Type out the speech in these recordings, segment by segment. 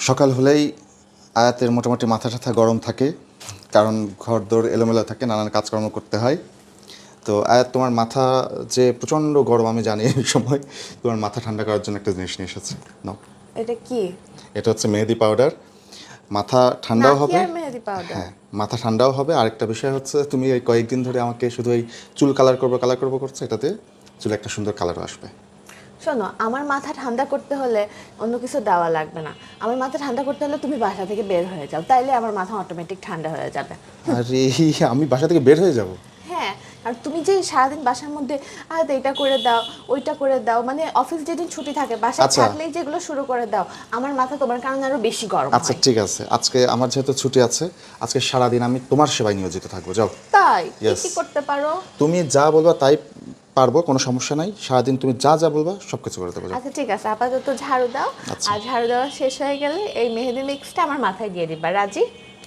সকাল হলেই আয়াতের মোটামুটি মাথা টাথা গরম থাকে, কারণ ঘরদোর এলোমেলো থাকে, নানান কাজকর্ম করতে হয়। তো আয়াত, তোমার মাথা যে প্রচণ্ড গরম আমি জানি, এই সময় তোমার মাথা ঠান্ডা করার জন্য একটা জিনিস নিয়ে এসেছি। নাও, এটা কি? এটা হচ্ছে মেহেদি পাউডার। মাথা ঠান্ডাও নাকি হবে। আর মেহেদি পাউডার? হ্যাঁ, মাথা ঠান্ডাও হবে। আরেকটা বিষয় হচ্ছে, তুমি এই কয়েকদিন ধরে আমাকে শুধু এই চুল কালার করবো করছো, এটাতে চুলে একটা সুন্দর কালারও আসবে। শোনো, আমার মাথা ঠান্ডা করতে হলে অন্য কিছু দেওয়া লাগবে না। আমার মাথা ঠান্ডা করতে হলে তুমি বাসা থেকে বের হয়ে যাও, তাইলে আমার মাথা অটোমেটিক ঠান্ডা হয়ে যাবে। আরে, আমি বাসা থেকে বের হয়ে যাব? হ্যাঁ, আর তুমি যে সারাদিন বাসার মধ্যে এটা করে দাও, ওইটা করে দাও, মানে অফিস যেদিন ছুটি থাকে বাসায় আচ্ছা থাকলেই যেগুলো শুরু করে দাও, আমার মাথা তোমার কারণে আরো বেশি গরম আচ্ছা, হয়। ঠিক আছে। আজকে আমার যেহেতু ছুটি আছে, আজকে সারাদিন আমি তোমার সেবায় নিয়োজিত থাকবো। যাও। তাই কি ইয়েস, কি করতে পারো? তুমি যা বলবা তাই পারবো, কোনো সমস্যা নাই। সারাদিন তুমি যা যা বলবা সব কিছু করে দেবো। যাও। আচ্ছা ঠিক আছে, আপাতত ঝাড়ু দাও। আচ্ছা, আর ঝাড়ু দেওয়া শেষ হয়ে গেলে এই মেহেদি মিক্সটা আমার মাথায় দিয়ে দিবা, রাজি?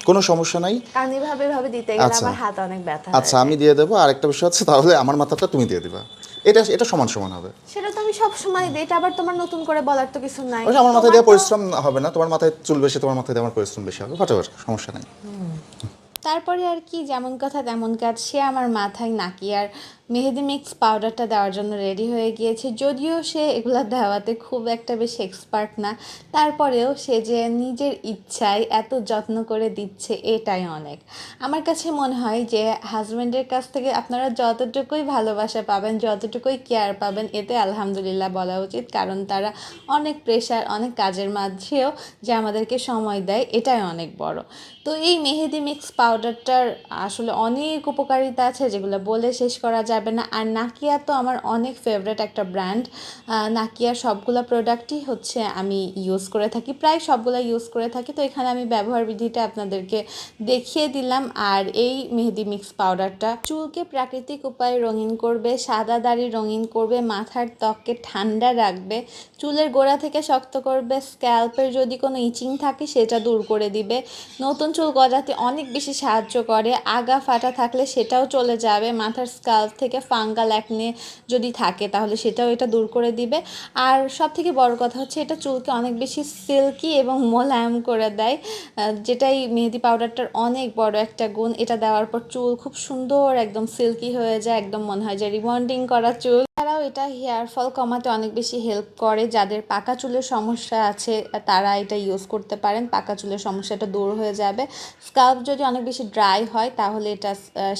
কোনো সমস্যা নাই। কারণ এভাবে এভাবে দিতে গেলে আচ্ছা আমার হাত অনেক ব্যথা আচ্ছা, হয়ে আমি যায়। দিয়ে দেবো। আর একটা বিষয় হচ্ছে, তাহলে আমার মাথাটা তুমি দিয়ে দিবা। এটা এটা সমান সমান হবে। সেটা তো আমি সব সময় দিই, এটা আবার তোমার নতুন করে বলার তো কিছু নাই। অবশ্য আমার মাথায় তোমার দেওয়া তো পরিশ্রম হবে না, তোমার মাথায় চুল বেশি, তোমার মাথায় দেওয়া আমার পরিশ্রম বেশি হবে। হোয়াটএভার, সমস্যা নাই। তারপরে আর কি, যেমন কথা তেমন কাজ, সে আমার মাথায় নাকি আর মেহেদি মিক্স পাউডারটা দেওয়ার জন্য রেডি হয়ে গিয়েছে। যদিও সে এগুলো দেওয়াতে খুব একটা বেশি এক্সপার্ট না, তারপরেও সে যে নিজের ইচ্ছায় এত যত্ন করে দিচ্ছে, এটাই অনেক। আমার কাছে মনে হয় যে হাজব্যান্ডের কাছ থেকে আপনারা যতটুকুই ভালোবাসা পাবেন, যতটুকুই কেয়ার পাবেন, এতে আলহামদুলিল্লাহ বলা উচিত। কারণ তারা অনেক প্রেশার, অনেক কাজের মাঝেও যে আমাদেরকে সময় দেয়, এটাই অনেক বড়। তো এই মেহেদি মিক্স পাউডারটার আসলে অনেক উপকারিতা আছে, যেগুলো বলে শেষ করা যাবে না। আর নাকিয়া তো আমার অনেক ফেভারিট একটা ব্র্যান্ড। নাকিয়ার সবগুলো প্রোডাক্টই হচ্ছে আমি ইউজ করে থাকি, প্রায় সবগুলো ইউজ করে থাকি। তো এখানে আমি ব্যবহার বিধিটা আপনাদেরকে দেখিয়ে দিলাম। আর এই মেহেদি মিক্স পাউডারটা চুলকে প্রাকৃতিক উপায়ে রঙিন করবে, সাদা দাড়ি রঙিন করবে, মাথার ত্বককে ঠান্ডা রাখবে, চুলের গোড়া থেকে শক্ত করবে, স্ক্যাল্পের যদি কোনো ইচিং থাকে সেটা দূর করে দিবে, নতুন চুল গজাতে অনেক বেশি সাহায্য করে, আগা ফাটা থাকলে সেটাও চলে যাবে, মাথার স্কাল্প থেকে ফাঙ্গাল অ্যাকনে যদি থাকে তাহলে সেটাও এটা দূর করে দিবে। আর সব থেকে বড় কথা হচ্ছে, এটা চুলকে অনেক বেশি সিল্কি এবং মোলায়েম করে দেয়, যেটাই মেহেদি পাউডারটার অনেক বড় একটা গুণ। এটা দেওয়ার পর চুল খুব সুন্দর একদম সিল্কি হয়ে যায়, একদম মনে হয় যে রিবন্ডিং করা চুল। এছাড়াও এটা হেয়ার ফল কমাতে অনেক বেশি হেল্প করে। যাদের পাকা চুলের সমস্যা আছে তারা এটা ইউজ করতে পারেন, পাকা চুলের সমস্যাটা দূর হয়ে যাবে। স্কাল্প যদি অনেক বেশি ড্রাই হয় তাহলে এটা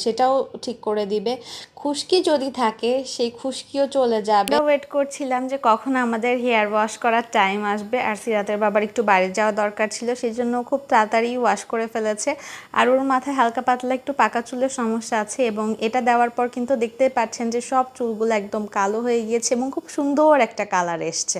সেটাও ঠিক করে দিবে। খুশকি যদি থাকে সেই খুশকিও চলে যাবে। ওয়েট করছিলাম যে কখন আমাদের হেয়ার ওয়াশ করার টাইম আসবে, আর সিরাতের বাবার একটু বাইরে যাওয়া দরকার ছিল, সেই জন্য খুব তাড়াতাড়ি ওয়াশ করে ফেলেছে। আর ওর মাথায় হালকা পাতলা একটু পাকা চুলের সমস্যা আছে, এবং এটা দেওয়ার পর কিন্তু দেখতেই পাচ্ছেন যে সব চুলগুলো একদম কালো হয়ে গিয়েছে এবং খুব সুন্দর একটা কালার এসছে।